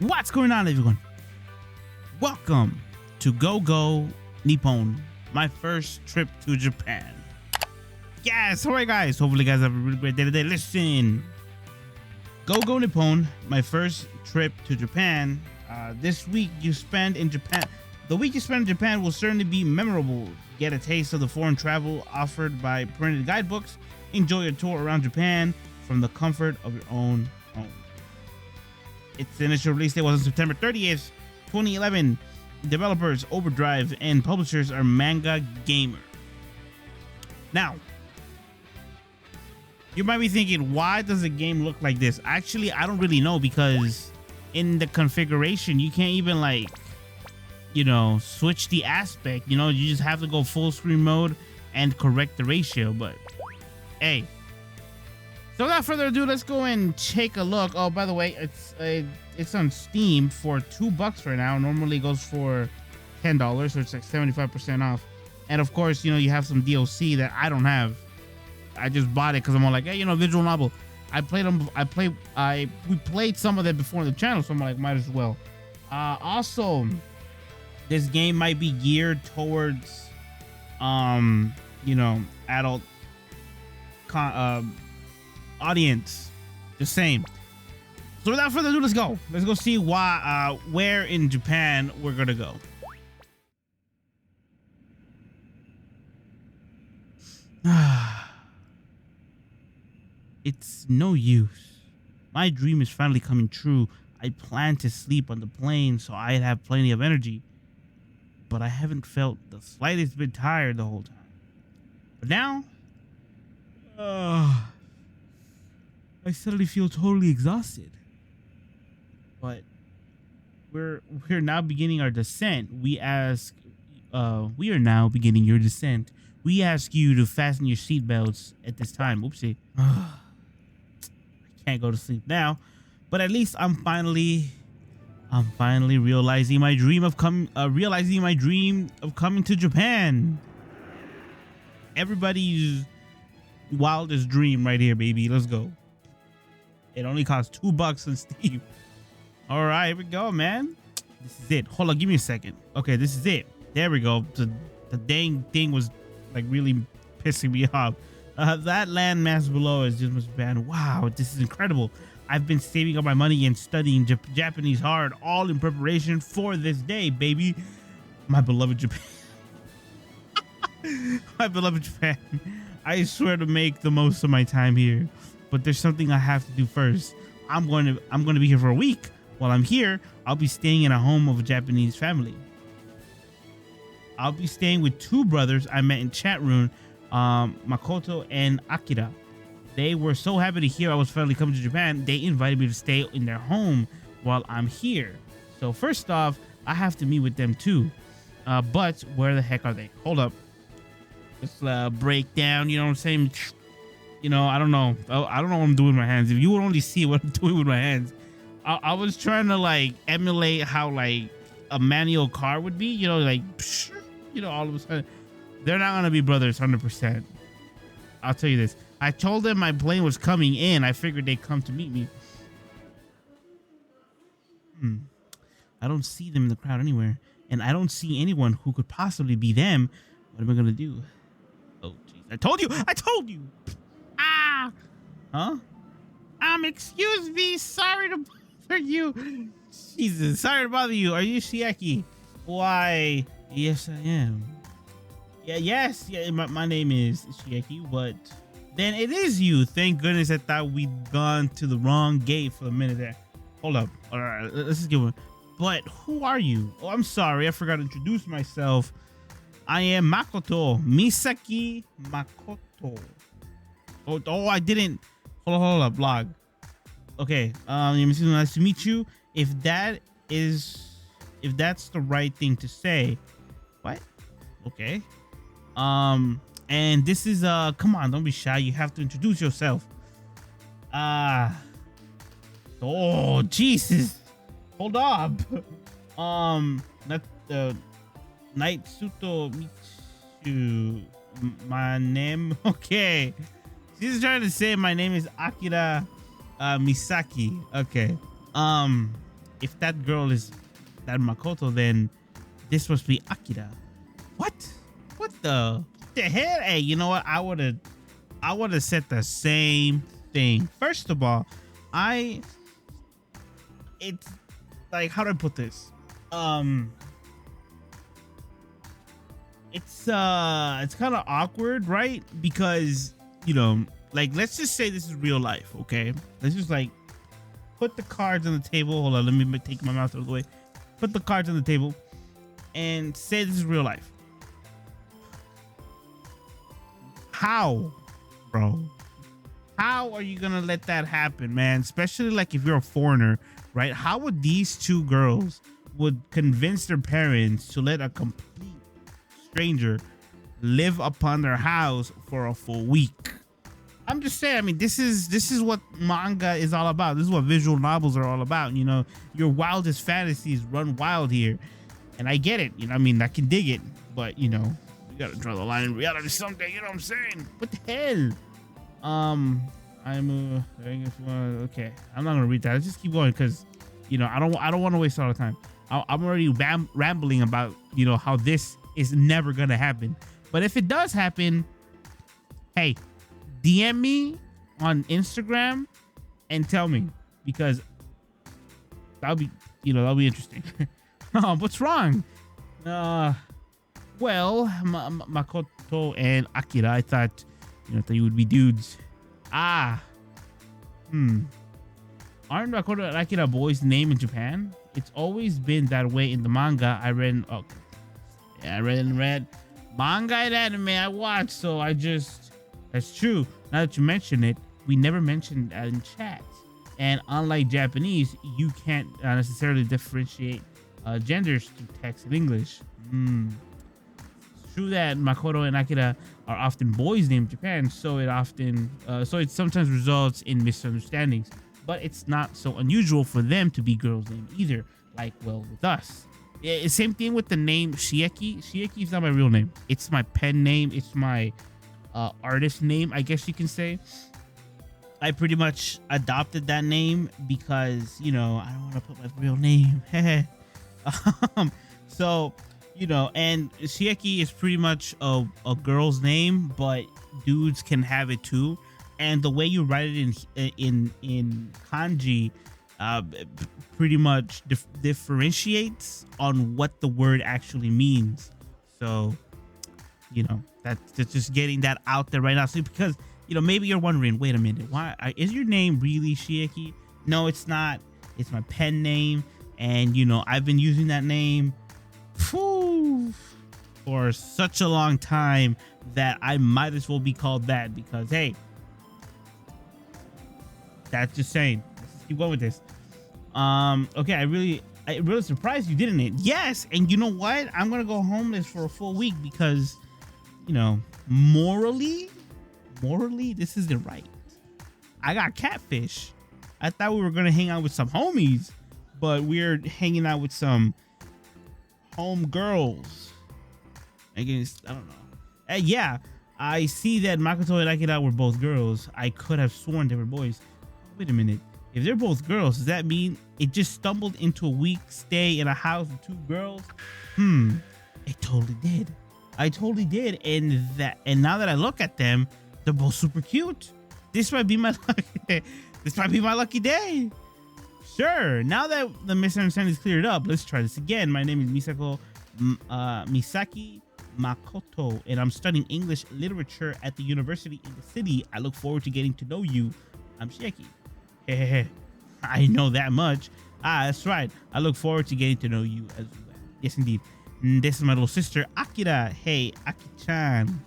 What's going on, everyone? Welcome to Go Nippon, my first trip to Japan. Yes, alright guys, hopefully you guys have a really great day today. Listen, Go Nippon, my first trip to Japan. This week you spend in Japan, the week you spend in Japan will certainly be memorable. Get a taste of the foreign travel offered by printed guidebooks. Enjoy a tour around Japan from the comfort of your own home. Its initial release date was on September 30th, 2011. Developers Overdrive and publishers are Manga Gamer. Now, you might be thinking, why does the game look like this? Actually, I don't really know, because in the configuration, you can't even switch the aspect. You just have to go full screen mode and correct the ratio. But hey, so without further ado, let's go and take a look. Oh, by the way, it's on Steam for $2 right now. Normally it goes for $10, so it's like 75% off. And of course, you have some DLC that I don't have. I just bought it because I'm all like, hey, visual novel. I played them. We played some of them before on the channel, so I'm like, might as well. Also, this game might be geared towards, adult audience. Just saying. So without further ado, let's go. Let's go see where in Japan we're gonna go. It's no use. My dream is finally coming true. I plan to sleep on the plane so I'd have plenty of energy. But I haven't felt the slightest bit tired the whole time. But now, I suddenly feel totally exhausted. But we're now beginning our descent. We are now beginning your descent. We ask you to fasten your seatbelts at this time. Oopsie. I can't go to sleep now, but at least I'm finally realizing my dream of coming to Japan. Everybody's wildest dream right here, baby. Let's go. It only costs $2 on Steam. All right, here we go, man. This is it. Hold on, give me a second. Okay, this is it. There we go. The dang thing was like really pissing me off. That landmass below is just much bad. Wow, this is incredible. I've been saving up my money and studying Japanese hard, all in preparation for this day, baby. My beloved Japan. My beloved Japan. I swear to make the most of my time here, but there's something I have to do first. I'm going to be here for a week. While I'm here, I'll be staying in a home of a Japanese family. I'll be staying with two brothers I met in chat room, Makoto and Akira. They were so happy to hear I was finally coming to Japan, they invited me to stay in their home while I'm here. So first off, I have to meet with them too. But where the heck are they? Hold up. Let's break down, you know what I'm saying? I don't know. I don't know what I'm doing with my hands. If you would only see what I'm doing with my hands. I was trying to emulate how a manual car would be, all of a sudden. They're not gonna be brothers 100%. I'll tell you this. I told them my plane was coming in. I figured they'd come to meet me. I don't see them in the crowd anywhere, and I don't see anyone who could possibly be them. What am I gonna do? Oh, jeez! I told you. Ah, huh? Excuse me. Sorry to bother you. Jesus, sorry to bother you. Are you Shiaki? Why? Yes, I am. Yes. My name is Shiaki, but then it is you. Thank goodness. I thought we'd gone to the wrong gate for a minute there. Hold up. All right, let's just give one. But who are you? Oh, I'm sorry. I forgot to introduce myself. I am Makoto. Misaki Makoto. Oh, I didn't. Hold up, blog. Okay. Nice to meet you. If that's the right thing to say. What? Okay. And this is come on, don't be shy. You have to introduce yourself. Oh Jesus. Hold up. Not Night Suto Michu. My name. Okay. She's trying to say my name is Akira Misaki. Okay. if that girl is that Makoto, then this must be Akira. What? What the hell? Hey, you know what? I would have said the same thing. First of all, it's like, how do I put this? It's kind of awkward, right? Because, you know, like, let's just say this is real life, okay? Let's just like put the cards on the table. Hold on, let me take my mouth out of the way. Put the cards on the table and say this is real life. How, bro? How are you gonna let that happen, man? Especially like if you're a foreigner, right? How would these two girls would convince their parents to let a complete stranger live upon their house for a full week? I'm just saying, I mean, this is what manga is all about. This is what visual novels are all about. You know, your wildest fantasies run wild here. And I get it. You know, I mean, I can dig it. But, you know, you gotta draw the line in reality someday. You know what I'm saying? What the hell? Okay. I'm not gonna read that. Let's just keep going because, you know, I don't want to waste all the time. I'm already rambling about, you know, how this is never gonna happen. But if it does happen, hey, DM me on Instagram and tell me, because that'll be interesting. What's wrong? Well, Makoto and Akira, I thought you would be dudes. Aren't Makoto and Akira boys' name in Japan? It's always been that way in the manga I read. I read manga and anime I watched, so that's true. Now that you mention it, we never mentioned that in chat. And unlike Japanese, you can't necessarily differentiate genders through text in English. It's true that Makoto and Akira are often boys named in Japan, so it sometimes results in misunderstandings. But it's not so unusual for them to be girls named either, like, well, with us. Same thing with the name Shieki. Shieki is not my real name. It's my pen name. It's my artist name, I guess you can say. I pretty much adopted that name because, I don't want to put my real name. So, and Shieki is pretty much a girl's name, but dudes can have it too. And the way you write it in kanji pretty much differentiates on what the word actually means. So, that's just getting that out there right now. So because, maybe you're wondering, wait a minute, why is your name really Shieki? No, it's not. It's my pen name. And, I've been using that name for such a long time that I might as well be called that because, hey, that's just saying. Let's keep going with this. Okay, I really surprised you, didn't it? Yes, and you know what? I'm gonna go homeless for a full week because, morally, this isn't right. I got catfish. I thought we were gonna hang out with some homies, but we're hanging out with some home girls. I guess I don't know. Yeah, I see that Makoto and Akira were both girls. I could have sworn they were boys. Wait a minute. If they're both girls, does that mean it just stumbled into a week stay in a house with two girls? It totally did. I totally did. And now that I look at them, they're both super cute. This might be my lucky day. Sure. Now that the misunderstanding is cleared up, let's try this again. My name is Misaki Makoto, and I'm studying English literature at the university in the city. I look forward to getting to know you. I'm Shieki. I know that much. That's right. I look forward to getting to know you as well. Yes, indeed. This is my little sister, Akira. Hey, Aki-chan.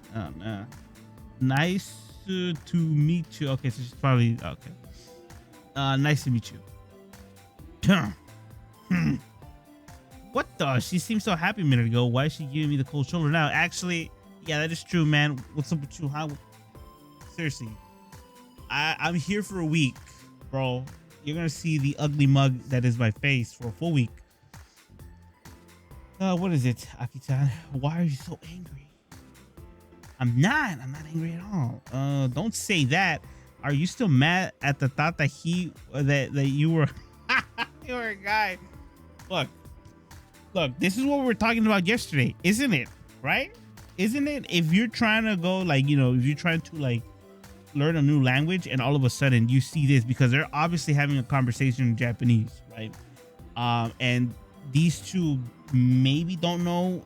Nice to meet you. Okay, so she's probably... Okay. Nice to meet you. What the? She seemed so happy a minute ago. Why is she giving me the cold shoulder now? Actually, yeah, that is true, man. What's up with you? How? Seriously. I'm here for a week. Bro, you're gonna see the ugly mug that is my face for a full week. What is it, Aki-chan? Why are you so angry? I'm not angry at all. Don't say that. Are you still mad at the thought that you were You're a guy. Look, this is what we were talking about yesterday, isn't it? Right? Isn't it? If you're trying to go, like, you know, if you're trying to, like, learn a new language and all of a sudden you see this, because they're obviously having a conversation in Japanese, right? And these two maybe don't know,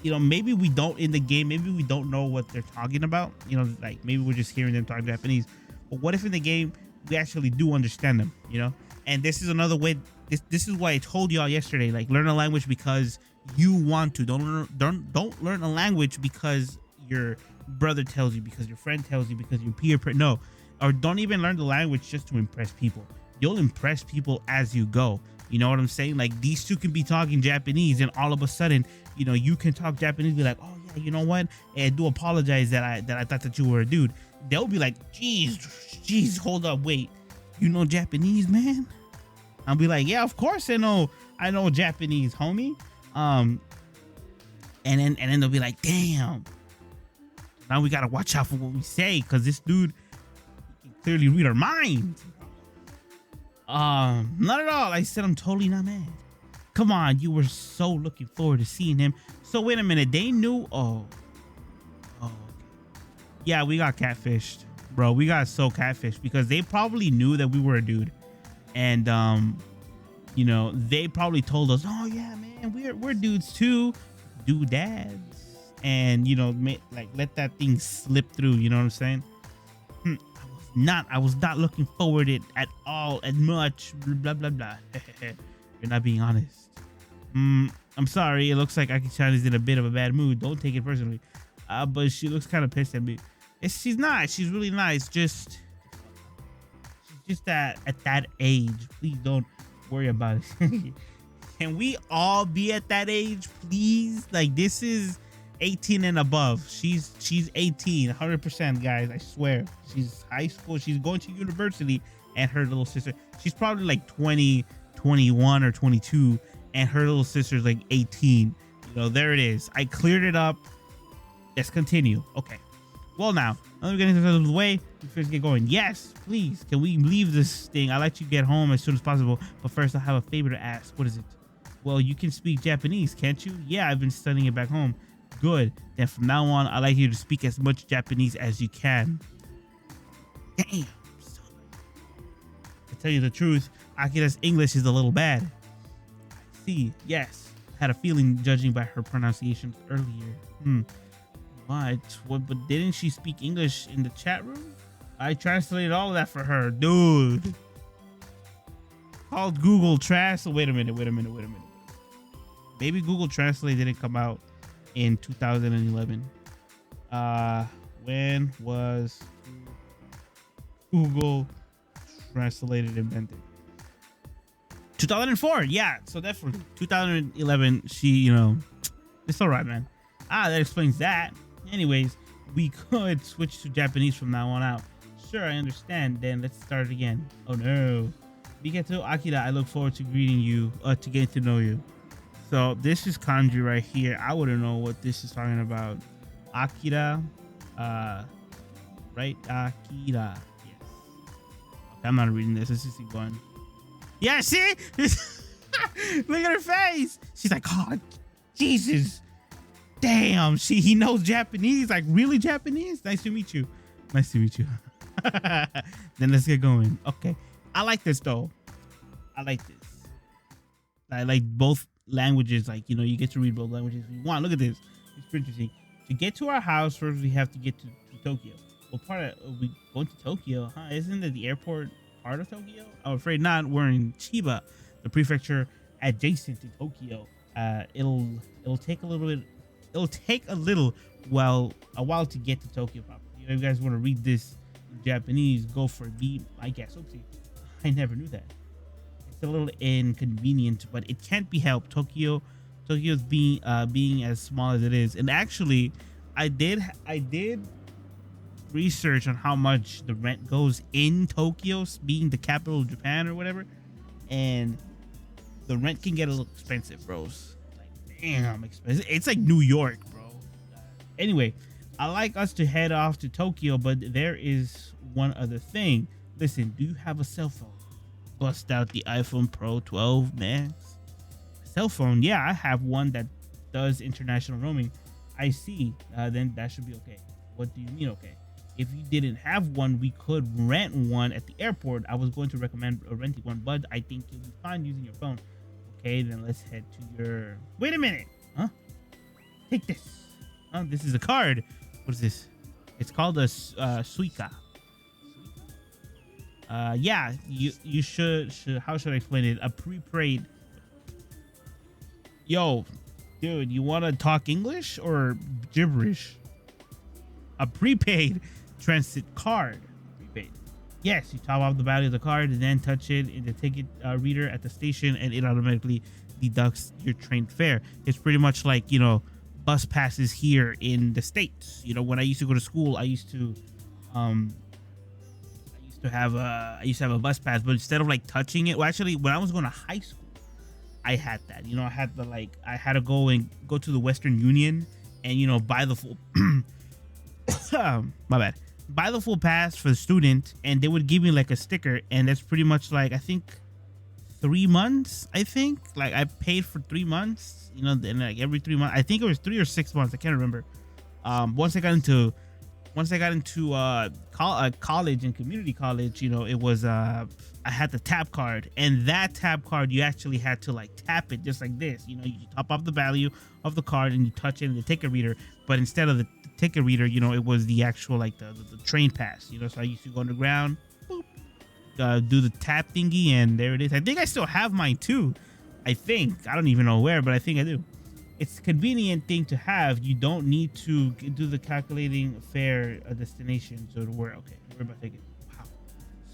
you know, maybe we don't in the game, maybe we don't know what they're talking about, you know, like maybe we're just hearing them talk Japanese. But what if in the game we actually do understand them, you know? And this is another way. This is why I told y'all yesterday, like, learn a language because you want to. Don't learn a language because your brother tells you, because your friend tells you, because your no, or don't even learn the language just to impress people. You'll impress people as you go. You know what I'm saying? Like, these two can be talking Japanese and all of a sudden, you know, you can talk Japanese, be like, oh yeah, you know what? I do apologize that I thought that you were a dude. They'll be like, geez, hold up, wait, you know Japanese, man? I'll be like, yeah, of course I know Japanese, homie. And then they'll be like, damn, now we gotta watch out for what we say, because this dude can clearly read our minds. Not at all. I said I'm totally not mad. Come on, you were so looking forward to seeing him. So wait a minute, they knew. Oh, yeah, we got catfished, bro. We got so catfished because they probably knew that we were a dude, and you know, they probably told us, oh yeah, man, we're dudes too, dads, and you know, like, let that thing slip through. You know what I'm saying? I was not looking forward to it at all, as much. Blah blah blah. You're not being honest. I'm sorry. It looks like Aki-chan is in a bit of a bad mood. Don't take it personally. But she looks kind of pissed at me. She's not. She's really nice. She's just at that age. Please don't worry about it. Can we all be at that age, please? Like, this is 18 and above. She's 18, 100%, guys. I swear. She's high school. She's going to university, and her little sister, she's probably like 20, 21 or 22, and her little sister's like 18. You know, there it is. I cleared it up. Let's continue. Okay. Well, now, let me get into the way. We first get going. Yes, please. Can we leave this thing? I'd like to get home as soon as possible. But first, I have a favor to ask. What is it? Well, you can speak Japanese, can't you? Yeah, I've been studying it back home. Good. Then from now on, I'd like you to speak as much Japanese as you can. Damn. To tell you the truth, Akira's English is a little bad. I see. Yes. Had a feeling judging by her pronunciations earlier. What? But didn't she speak English in the chat room? I translated all of that for her, dude. Called Google Translate. Wait a minute. Maybe Google Translate didn't come out in 2011. When was Google Translated invented? 2004. Yeah, so definitely 2011. She, you know, it's all right, man. That explains that. Anyways, we could switch to Japanese from now on out. Sure, I understand. Then let's start again. Oh no. Bigeto Akira, I look forward to greeting you, to getting to know you. So this is kanji right here. I wouldn't know what this is talking about. Akira, right? Akira. Yes. Okay, I'm not reading this. Let's just keep going. Yeah, see? Look at her face. She's like, oh, Jesus. Damn, he knows Japanese, like really Japanese. Nice to meet you. Then let's get going. Okay, I like this though. I like this. I like both languages. Like, you know, you get to read both languages if you want. Look at this. It's pretty interesting. To get to our house, first we have to get to Tokyo. Well, we going to Tokyo, huh? Isn't that the airport part of Tokyo? I'm afraid not. We're in Chiba, the prefecture adjacent to Tokyo. It'll take a little bit. It'll take a while to get to Tokyo properly. You know, if you guys want to read this in Japanese, go for it. I guess. Oopsie. I never knew that. It's a little inconvenient, but it can't be helped. Tokyo's being as small as it is. And actually, I did research on how much the rent goes in Tokyo, being the capital of Japan or whatever. And the rent can get a little expensive, bros. Damn expensive. It's like New York, bro. Anyway, I like us to head off to Tokyo, but there is one other thing. Listen, do you have a cell phone? bust out the iPhone Pro 12 Max. Cell phone, yeah, I have one that does international roaming. I see. Then that should be okay. What do you mean okay? If you didn't have one, we could rent one at the airport. I was going to recommend renting one, but I think you'll be fine using your phone. Okay, then let's head to your... Wait a minute. Huh? Take this. Oh, this is a card. What is this? It's called a Suica. Yeah, you should how should I explain it? A prepaid. Yo, dude, you want to talk English or gibberish? A prepaid transit card. Prepaid. Yes, you top off the value of the card and then touch it in the ticket reader at the station, and it automatically deducts your train fare. It's pretty much like, you know, bus passes here in the States. You know, when I used to go to school, I used to have a bus pass, but instead of like touching it, well, actually, when I was going to high school, I had that. You know, I had to go to the Western Union and, you know, buy the full my bad. Buy the full pass for the student, and they would give me like a sticker, and that's pretty much like, I think 3 months. I think like I paid for 3 months, you know, and like every 3 months, I think it was 3 or 6 months, I can't remember. Once I got into college and community college, you know, it was I had the tap card, and that tap card, you actually had to like tap it just like this. You know, you top off the value of the card and you touch it in the ticket reader, but instead of the ticket reader, you know, it was the actual like the train pass. You know, so I used to go underground, boop, do the tap thingy, and there it is. I think I still have mine too. I don't even know where, but I think I do. It's a convenient thing to have. You don't need to do the calculating fare destination. So to work. Okay, we're about to take it. Wow,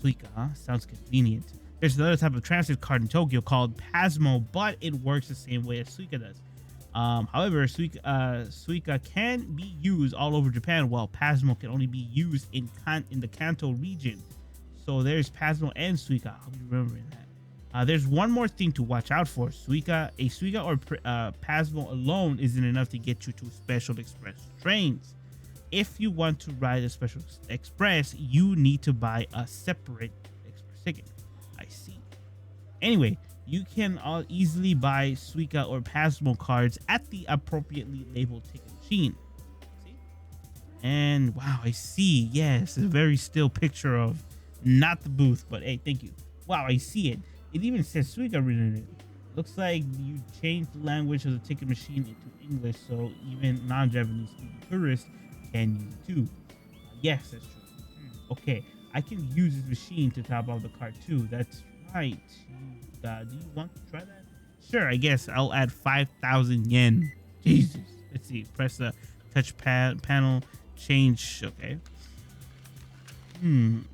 Suica, huh? Sounds convenient. There's another type of transit card in Tokyo called Pasmo, but it works the same way as Suica does. However, Suica can be used all over Japan, while Pasmo can only be used in the Kanto region. So there's Pasmo and Suica. I'll be remembering that. There's one more thing to watch out for. A Suica or Pasmo alone isn't enough to get you to special express trains. If you want to ride a special express, you need to buy a separate express ticket. I see. Anyway, you can easily buy Suica or Pasmo cards at the appropriately labeled ticket machine. See? And wow, I see. Yes, a very still picture of not the booth, but hey, thank you. Wow, I see it. It even says Suica written in it. Looks like you changed the language of the ticket machine into English, so even non-Japanese speaking tourists can use it too. Yes, that's true. Okay, I can use this machine to top off the card too. That's right. Do you want to try that? Sure, I guess I'll add 5,000 yen. Jesus. Let's see. Press the touch panel. Change. Okay. Choose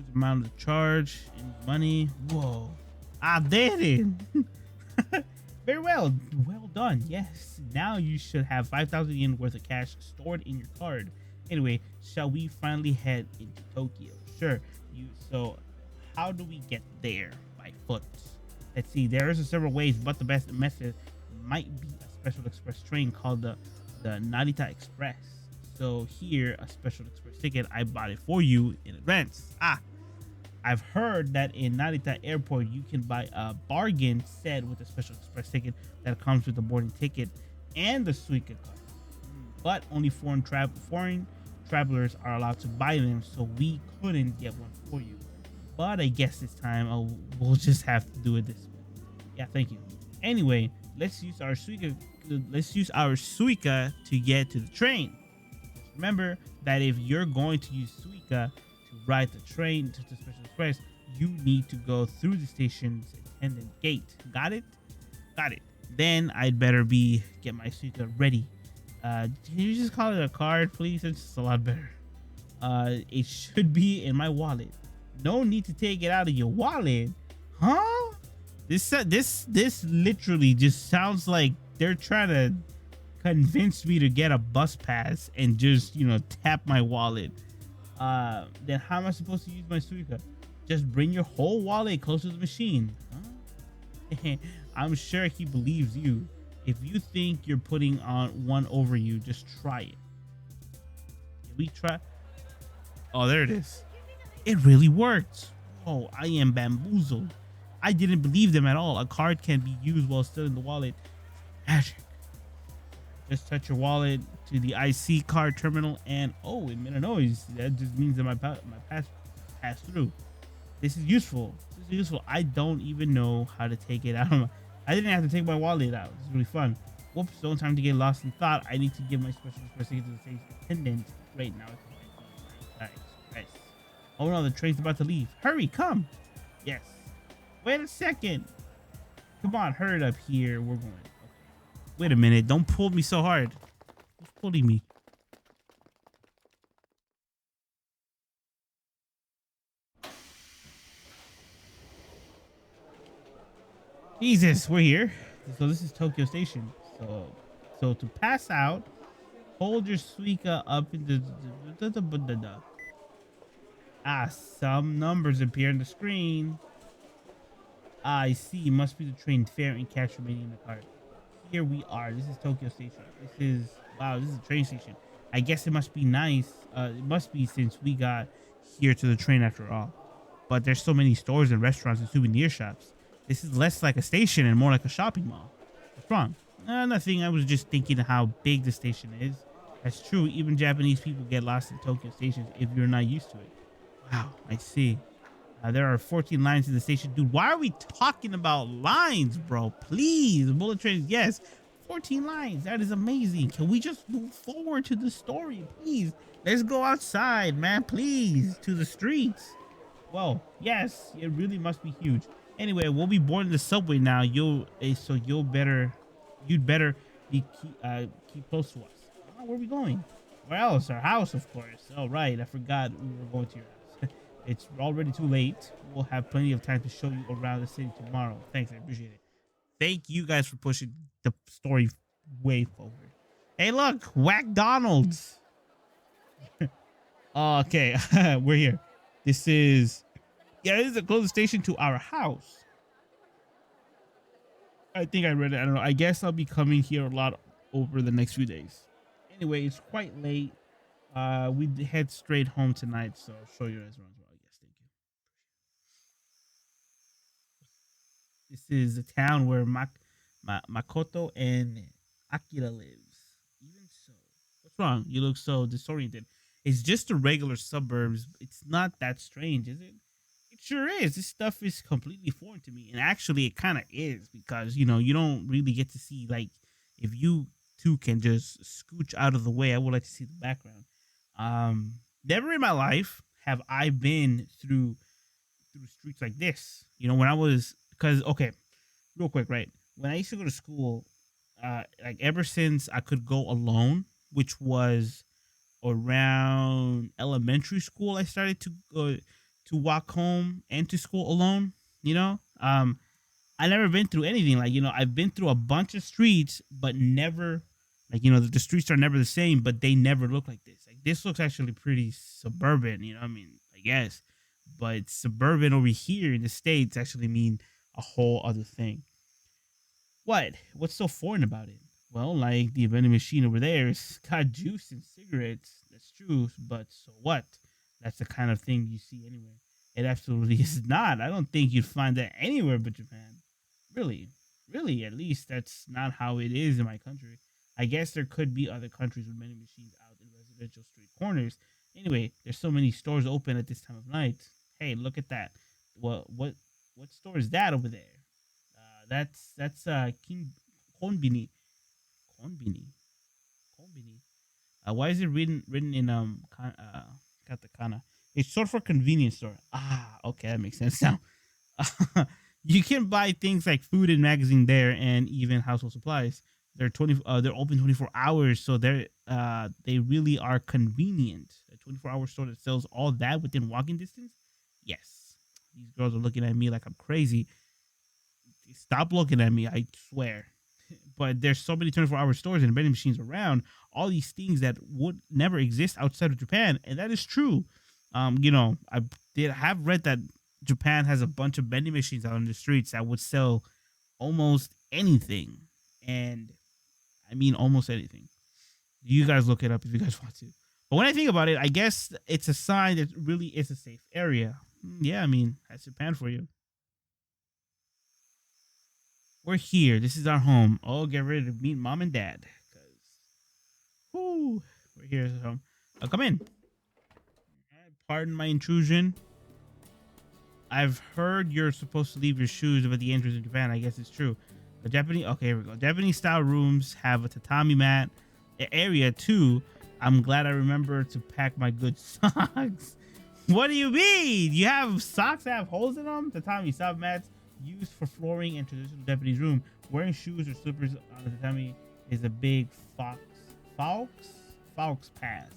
the amount of the charge and money. Whoa. I did it. Very well. Well done. Yes. Now you should have 5,000 yen worth of cash stored in your card. Anyway, shall we finally head into Tokyo? Sure. So how do we get there? By foot. Let's see. There is several ways, but the best method might be a special express train called the Narita Express. So here, a special express ticket. I bought it for you in advance. I've heard that in Narita Airport, you can buy a bargain set with a special express ticket that comes with the boarding ticket and the Suica card. But only foreign travelers are allowed to buy them, so we couldn't get one for you. But I guess this time we'll just have to do it this way. Yeah, thank you. Anyway, let's use our Suica to get to the train. Just remember that if you're going to use Suica to ride the train to the special express, you need to go through the station's attendant gate. Got it? Got it. Then I'd better get my Suica ready. Can you just call it a card, please? It's just a lot better. It should be in my wallet. No need to take it out of your wallet. Huh? This literally just sounds like they're trying to convince me to get a bus pass and just, you know, tap my wallet. Then how am I supposed to use my Suica? Just bring your whole wallet close to the machine. Huh? I'm sure he believes you. If you think you're putting on one over you, just try it. Can we try? Oh, there it is. It really worked. Oh, I am bamboozled. I didn't believe them at all. A card can be used while still in the wallet. Magic. Just touch your wallet to the IC card terminal, and oh, it made a noise. That just means that my pass passed through. This is useful. This is useful. I don't even know how to take it out. I didn't have to take my wallet out. It's really fun. Whoops! Don't time to get lost in thought. I need to give my special express ticket to the station attendant right now. Nice. Oh no, the train's about to leave. Hurry, come. Yes. Wait a second. Come on, hurry up here. We're going. Wait a minute. Don't pull me so hard. Who's pulling me? Jesus, we're here. So this is Tokyo Station. So to pass out, hold your Suica up in the some numbers appear on the screen. I see. Must be the train fare and cash remaining in the card. Here we are. This is Tokyo Station. This is a train station. I guess it must be nice. It must be since we got here to the train after all. But there's so many stores and restaurants and souvenir shops. This is less like a station and more like a shopping mall. What's wrong? Nothing. I was just thinking how big the station is. That's true. Even Japanese people get lost in Tokyo stations if you're not used to it. Wow, I see. There are 14 lines in the station. Dude, why are we talking about lines, bro? Please. Bullet trains, yes. 14 lines. That is amazing. Can we just move forward to the story, please? Let's go outside, man. Please. To the streets. Whoa. Yes. It really must be huge. Anyway, we'll be boarding the subway now. You'd better be keep close to us. Oh, where are we going? Where else? Our house, of course. Oh, right. I forgot we were going to your house. It's already too late. We'll have plenty of time to show you around the city tomorrow. Thanks, I appreciate it. Thank you guys for pushing the story way forward. Hey, look, Whack Donald's. Okay, we're here. This is the closest station to our house. I think I read it. I don't know. I guess I'll be coming here a lot over the next few days. Anyway, it's quite late. We head straight home tonight, so I'll show you guys around as well. Yes, thank you. This is the town where Makoto and Akira lives. Even so, what's wrong? You look so disoriented. It's just the regular suburbs. It's not that strange, is it? It sure is. This stuff is completely foreign to me, and actually, it kind of is because you don't really get to see if you two can just scooch out of the way. I would like to see the background. Never in my life have I been through streets like this. When I was because okay, real quick, right? When I used to go to school, ever since I could go alone, which was around elementary school, I started to walk home and to school alone. I never been through anything I've been through a bunch of streets, but never the streets are never the same, but they never look like this. This looks actually pretty suburban, I guess, but suburban over here in the States actually mean a whole other thing. What's so foreign about it? Well, like the vending machine over there, it's got juice and cigarettes. That's true, but so what? That's the kind of thing you see anywhere. It absolutely is not. I don't think you'd find that anywhere but Japan. Really, really, at least that's not how it is in my country. I guess there could be other countries with vending machines out in residential street corners. Anyway, there's so many stores open at this time of night. Hey, look at that. What store is that over there? That's King Konbini. Konbini. Konbini. Why is it written in katakana? It's short for convenience store. Okay, that makes sense now. You can buy things like food and magazine there, and even household supplies. They're open 24 hours, so they really are convenient. A 24-hour store that sells all that within walking distance. Yes, these girls are looking at me like I'm crazy. Stop looking at me, I swear. But there's so many 24-hour stores and vending machines around. All these things that would never exist outside of Japan, and that is true. I have read that Japan has a bunch of vending machines out on the streets that would sell almost anything, and I mean almost anything. You guys look it up if you guys want to. But when I think about it, I guess it's a sign that really is a safe area. Yeah, I mean, that's Japan for you. We're here. This is our home. Oh, get ready to meet mom and dad. Cause, whoo, we're here at home. Come in. Pardon my intrusion. I've heard you're supposed to leave your shoes at the entrance of Japan. I guess it's true. The Japanese, okay, here we go. Japanese style rooms have a tatami mat area too. I'm glad I remember to pack my good socks. What do you mean? You have socks that have holes in them? Tatami soft mats used for flooring in traditional Japanese room. Wearing shoes or slippers on the tatami is a big fox pass.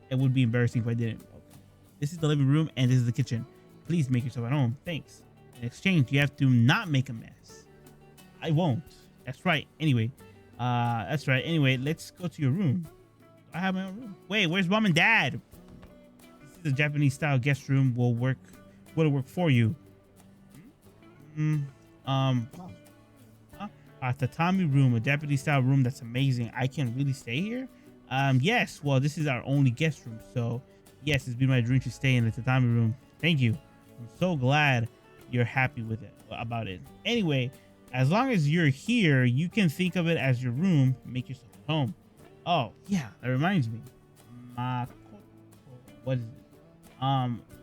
It would be embarrassing if I didn't. Okay. This is the living room and this is the kitchen. Please make yourself at home. Thanks. In exchange, you have to not make a mess. I won't. That's right. Anyway, let's go to your room. I have my own room. Wait, where's mom and dad? This is a Japanese style guest room. Will work for you. A tatami room, a Japanese style room. That's amazing. I can really stay here. Yes. Well, this is our only guest room, so yes, it's been my dream to stay in the tatami room. Thank you. I'm so glad you're happy with it about it. Anyway, as long as you're here, you can think of it as your room. Make yourself at home. Oh yeah, that reminds me. What is it?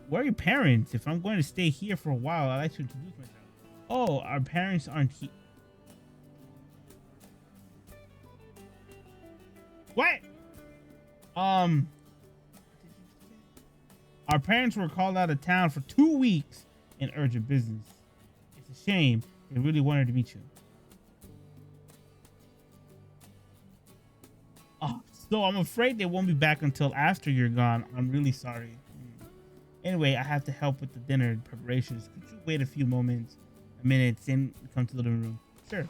Where are your parents? If I'm going to stay here for a while, I'd like to introduce myself. Oh, our parents aren't here. What? Our parents were called out of town for 2 weeks in urgent business. It's a shame. They really wanted to meet you. Oh, so I'm afraid they won't be back until after you're gone. I'm really sorry. Anyway, I have to help with the dinner preparations. Could you wait a few minutes, and come to the living room? Sure.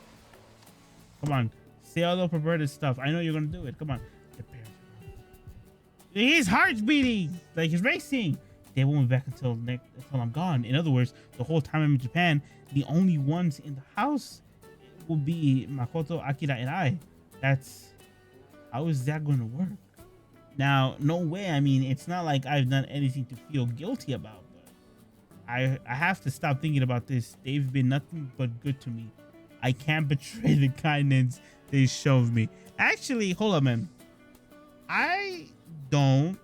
Come on. Say all the prepared stuff. I know you're gonna do it. Come on. His heart's beating, like he's racing. They won't be back until I'm gone. In other words, the whole time I'm in Japan, the only ones in the house will be Makoto, Akira, and I. How is that going to work? Now, no way. I mean, it's not like I've done anything to feel guilty about, but I have to stop thinking about this. They've been nothing but good to me. I can't betray the kindness they showed me. Actually, hold on, man. I don't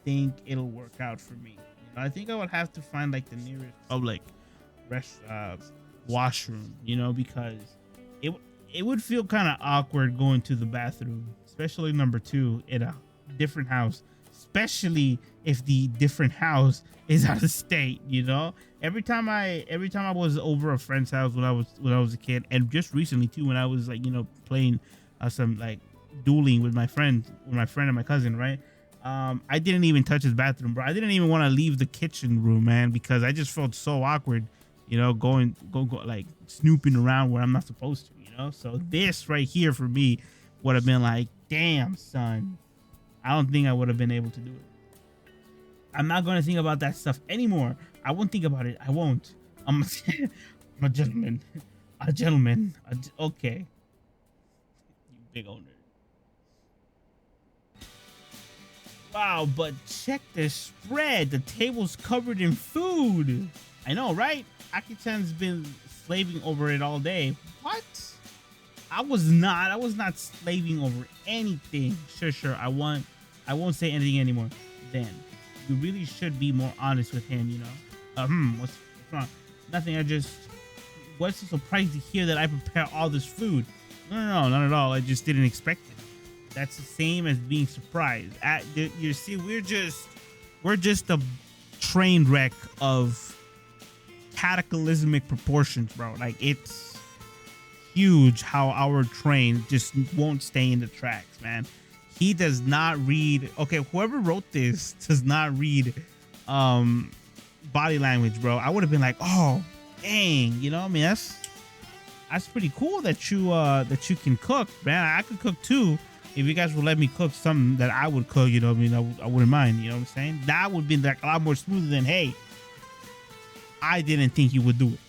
think it'll work out for me. I think I would have to find like the nearest public washroom, because it would feel kind of awkward going to the bathroom, especially number 2 in a different house, especially if the different house is out of state. Every time I was over a friend's house when I was a kid, and just recently too, when I was like playing some like dueling with my friend and my cousin, right? I didn't even touch his bathroom, bro. I didn't even want to leave the kitchen room, man, because I just felt so awkward, going like snooping around where I'm not supposed to, So this right here for me would have been like, damn, son. I don't think I would have been able to do it. I'm not going to think about that stuff anymore. I won't think about it. I won't. I'm a gentleman. A gentleman. Okay. You big owner. Wow, but check this spread. The table's covered in food. I know, right? Aki-chan's been slaving over it all day. What? I was not slaving over anything. Sure. I won't say anything anymore. Then you really should be more honest with him, What's wrong? Nothing. What's so surprised to hear that I prepare all this food? No, not at all. I just didn't expect it. That's the same as being surprised. You see, we're just a train wreck of cataclysmic proportions, bro. Like, it's huge how our train just won't stay in the tracks, man. He does not read. Okay, whoever wrote this does not read body language, bro. I would have been like, oh, dang, I mean, that's pretty cool that you can cook, man. I could cook too. If you guys would let me cook something that I would cook, I wouldn't mind, what I'm saying? That would be like a lot more smoother than, hey, I didn't think you would do it.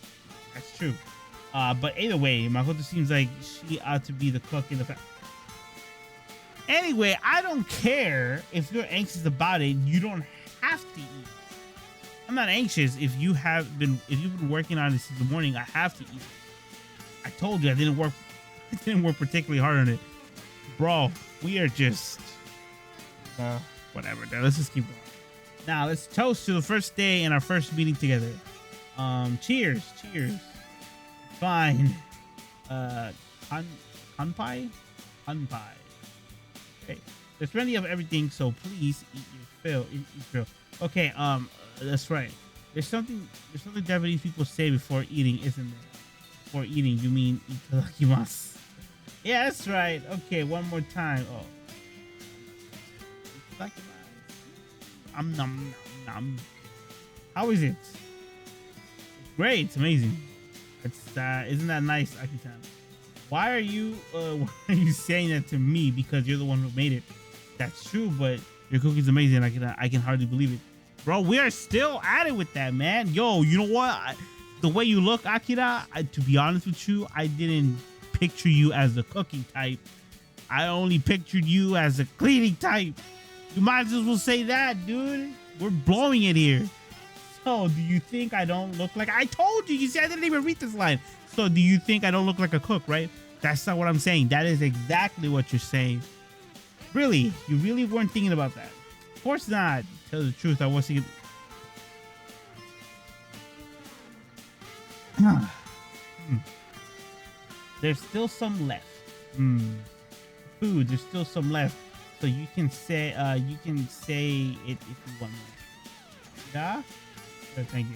That's true. But either way, Makoto seems like she ought to be the cook in the family. Anyway, I don't care if you're anxious about it. You don't have to eat. I'm not anxious. If you've been working on it since the morning, I have to eat it. I told you I didn't work. I didn't work particularly hard on it, bro. We are just whatever. Let's just keep going. Now let's toast to the first day and our first meeting together. Cheers, cheers. Fine. Kanpai. Okay. There's plenty of everything, so please eat your fill. Okay. That's right. There's something Japanese people say before eating, isn't there? Before eating, you mean itadakimasu. Yeah, that's right. Okay, one more time. Oh. Itadakimasu. Nom. How is it? It's great. It's amazing. It's isn't that nice, Aki-san? Why are you saying that to me? Because you're the one who made it. That's true, but your cookie's amazing. I can hardly believe it. Bro, we are still at it with that, man. Yo, you know what? The way you look, Akira, to be honest with you, I didn't picture you as the cooking type. I only pictured you as a cleaning type. You might as well say that, dude. We're blowing it here. So, do you think I don't look like... I told you. You see, I didn't even read this line. So, do you think I don't look like a cook, right? That's not what I'm saying. That is exactly what you're saying. Really? You really weren't thinking about that? Of course not. Tell the truth, I wasn't. There's still some left. Food. There's still some left, so you can say it if you want more. Yeah. Sure, thank you.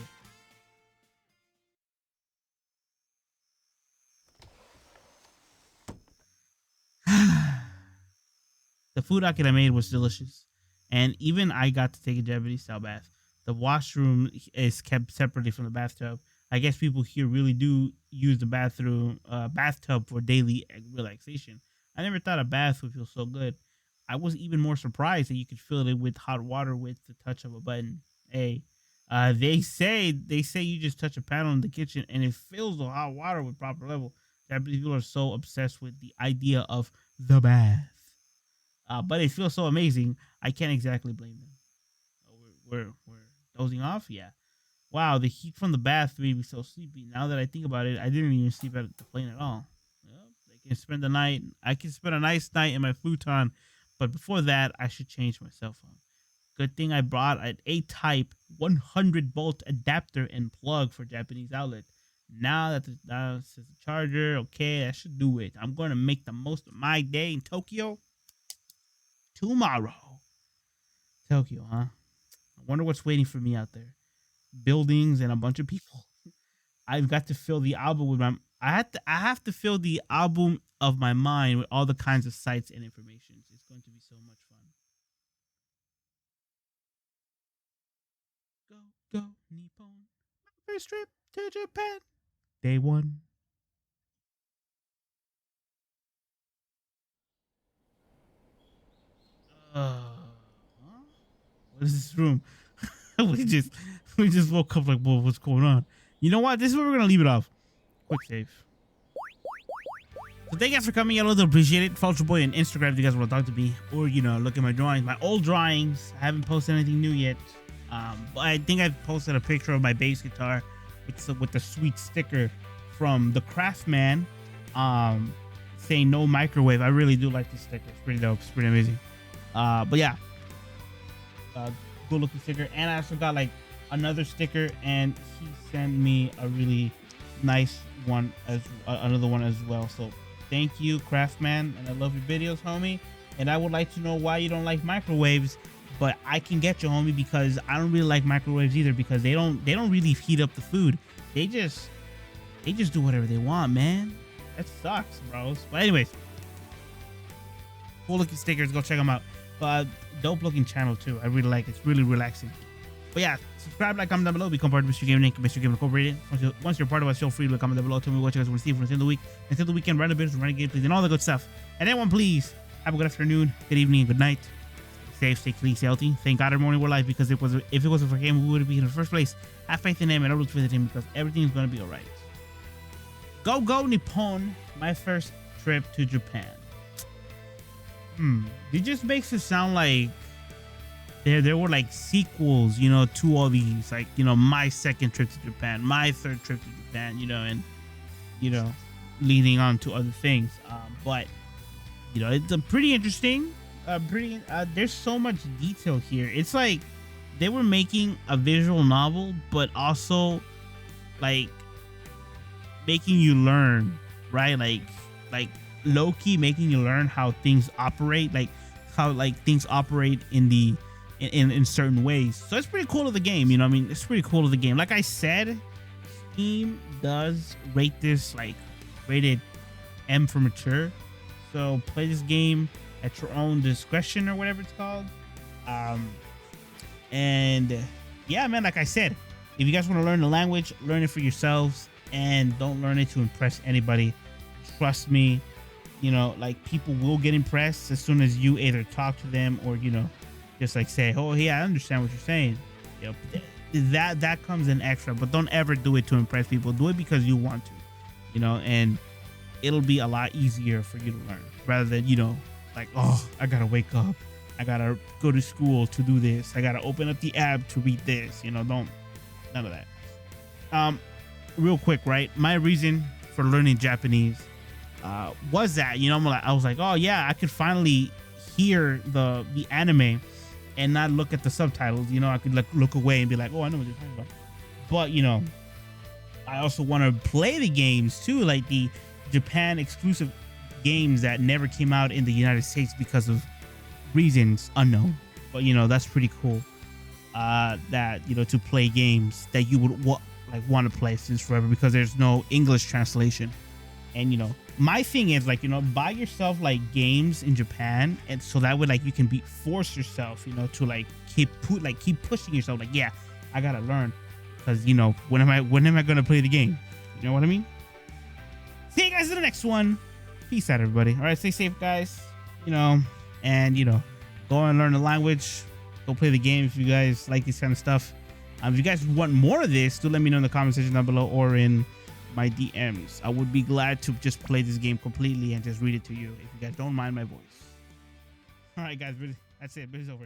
The food Akira made was delicious. And even I got to take a Japanese style bath. The washroom is kept separately from the bathtub. I guess people here really do use the bathtub for daily relaxation. I never thought a bath would feel so good. I was even more surprised that you could fill it with hot water with the touch of a button. Hey, they say you just touch a panel in the kitchen and it fills the hot water with proper level. Japanese people are so obsessed with the idea of the bath. But it feels so amazing. I can't exactly blame them. We're dozing off? Yeah. Wow, the heat from the bath made me so sleepy. Now that I think about it, I didn't even sleep at the plane at all. Well, I can spend a nice night in my futon, but before that, I should change my cell phone. Good thing I brought an A-type 100-volt adapter and plug for Japanese outlet. Now that it's a charger, okay, I should do it. I'm going to make the most of my day in Tokyo tomorrow. Tokyo, huh? I wonder what's waiting for me out there. Buildings and a bunch of people. I've got to fill the album with I have to fill the album of my mind with all the kinds of sights and information. It's going to be so much fun. Go, Nippon. My first trip to Japan. Day 1. Huh? What is this room? we just woke up like, whoa, what's going on? You know what? This is where we're gonna leave it off. Quick save. So thank you guys for coming. I really appreciate it. Follow your boy on Instagram if you guys want to talk to me, or look at my drawings, my old drawings. I haven't posted anything new yet. But I think I posted a picture of my bass guitar with the sweet sticker from the Craftsman, saying no microwave. I really do like this sticker. It's pretty dope. It's pretty amazing. But yeah, good looking sticker. And I also got like another sticker, and he sent me a really nice one another one as well. So thank you, Craftsman, and I love your videos, homie. And I would like to know why you don't like microwaves, but I can get you, homie, because I don't really like microwaves either, because they don't really heat up the food. They just do whatever they want, man. That sucks, bros. But anyways, cool looking stickers. Go check them out. Dope looking channel too. I really like it. It's really relaxing. But yeah, subscribe, like, comment down below. Become part of Mr. Gaming Inc. Mr. Gaming Incorporated. Once you're part of us, feel free to comment down below. Tell me what you guys want to see from the end of the week. Until the weekend, random videos, random gameplays, and all the good stuff. And everyone, please have a good afternoon, good evening, and good night. Stay safe, stay clean, stay healthy. Thank God every morning we're alive, because if it wasn't for him, we wouldn't be in the first place. Have faith in him and always faith in him, because everything is going to be all right. Go Nippon. My first trip to Japan. It just makes it sound like there were like sequels, you know, to all these, like, you know, my second trip to Japan, my third trip to Japan, you know, and you know, leading on to other things. But you know, it's a pretty interesting. There's so much detail here. It's like they were making a visual novel, but also like making you learn, right? Like low key making you learn how things operate, like how like things operate in the in certain ways. So it's pretty cool of the game, you know what I mean? It's pretty cool of the game. Like I said, Steam does rate this like rated M for mature. So play this game at your own discretion or whatever it's called. And yeah, man, like I said, if you guys want to learn the language, learn it for yourselves and don't learn it to impress anybody. Trust me, you know, like people will get impressed as soon as you either talk to them or, you know, just like say, oh yeah, I understand what you're saying. You know, that comes in extra, but don't ever do it to impress people. Do it because you want to, you know, and it'll be a lot easier for you to learn rather than, you know, like, oh, I gotta wake up, I gotta go to school to do this, I gotta open up the app to read this, you know. None of that. Real quick, right, my reason for learning Japanese was that, you know, I was like, oh yeah, I could finally hear the anime and not look at the subtitles, you know. I could like look away and be like, oh, I know what you're talking about. But you know, I also want to play the games too, like the Japan exclusive games that never came out in the United States because of reasons unknown. But you know, that's pretty cool. That, you know, to play games that you would want to play since forever because there's no English translation. And you know, my thing is like, you know, buy yourself like games in Japan, and so that way like you can force yourself, you know, to like keep pushing yourself. Like, yeah, I gotta learn because, you know, when am I gonna play the game? You know what I mean? See you guys in the next one. Peace out, everybody. All right, stay safe, guys. You know, and you know, go and learn the language. Go play the game if you guys like this kind of stuff. If you guys want more of this, do let me know in the comment section down below or in my DMs. I would be glad to just play this game completely and just read it to you if you guys don't mind my voice. All right, guys, that's it. Video's over.